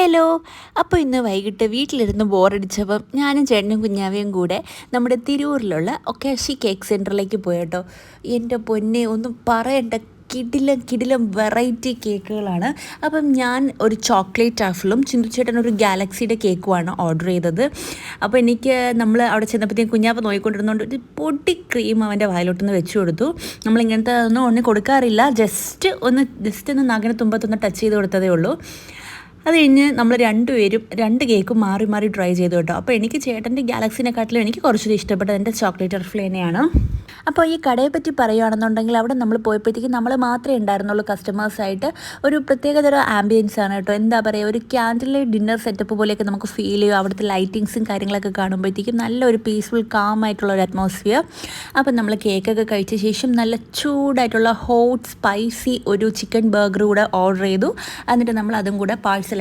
Hello. അപ്പോൾ ഇന്ന് വൈകിട്ട് വീട്ടിലിരുന്ന് ബോറടിച്ചപ്പം ഞാനും ചേട്ടനും കുഞ്ഞാവയും കൂടെ നമ്മുടെ തിരൂരിലുള്ള ഒക്കാഷി കേക്ക് സെൻറ്ററിലേക്ക് പോയി കേട്ടോ. എൻ്റെ പൊന്നെ ഒന്നും പറയണ്ട, കിടിലം കിടിലം വെറൈറ്റി കേക്കുകളാണ്. അപ്പം ഞാൻ ഒരു ചോക്ലേറ്റ് ടഫിലും ചിന്തുചേട്ടൻ ഒരു ഗാലക്സിയുടെ കേക്കുമാണ് ഓർഡർ ചെയ്തത്. അപ്പോൾ എനിക്ക് നമ്മൾ അവിടെ ചെന്നപ്പോഴത്തേക്കും കുഞ്ഞാപ്പ നോക്കിക്കൊണ്ടിരുന്നതുകൊണ്ട് ഒരു പൊടി ക്രീം അവൻ്റെ വായിലോട്ടൊന്ന് വെച്ച് കൊടുത്തു. നമ്മളിങ്ങനത്തെ ഒന്നും കൊടുക്കാറില്ല, ജസ്റ്റ് ഒന്ന് നഖത്തിന് തുമ്പത്തൊന്ന് ടച്ച് ചെയ്ത് കൊടുത്തതേ ഉള്ളൂ. അത് കഴിഞ്ഞ് നമ്മൾ രണ്ടുപേരും രണ്ട് കേക്കും മാറി മാറി ട്രൈ ചെയ്തു കേട്ടോ. അപ്പോൾ എനിക്ക് ചേട്ടൻ്റെ ഗാലക്സിനെക്കാട്ടിലും എനിക്ക് കുറച്ചുകൂടി ഇഷ്ടപ്പെട്ടത് എൻ്റെ ചോക്ലേറ്റ് ടർഫിൾ തന്നെയാണ്. അപ്പോൾ ഈ കടയെ പറ്റി പറയുകയാണെന്നുണ്ടെങ്കിൽ അവിടെ നമ്മൾ പോയപ്പോഴത്തേക്കും നമ്മൾ മാത്രമേ ഉണ്ടായിരുന്നുള്ളൂ കസ്റ്റമേഴ്സായിട്ട്. ഒരു പ്രത്യേകതരം ആംബിയൻസ് ആണ് കേട്ടോ. എന്താ പറയുക, ഒരു ക്യാൻഡിൽ ഡിന്നർ സെറ്റപ്പ് പോലെയൊക്കെ നമുക്ക് ഫീൽ ചെയ്യും. അവിടുത്തെ ലൈറ്റിങ്സും കാര്യങ്ങളൊക്കെ കാണുമ്പോഴത്തേക്കും നല്ലൊരു പീസ്ഫുൾ കാമായിട്ടുള്ള ഒരു അറ്റ്മോസ്ഫിയർ. അപ്പം നമ്മൾ കേക്കൊക്കെ കഴിച്ച ശേഷം നല്ല ചൂടായിട്ടുള്ള ഹോട്ട് സ്പൈസി ഒരു ചിക്കൻ ബർഗർ കൂടെ ഓർഡർ ചെയ്തു. എന്നിട്ട് നമ്മൾ അതും കൂടെ പാഴ്സൽ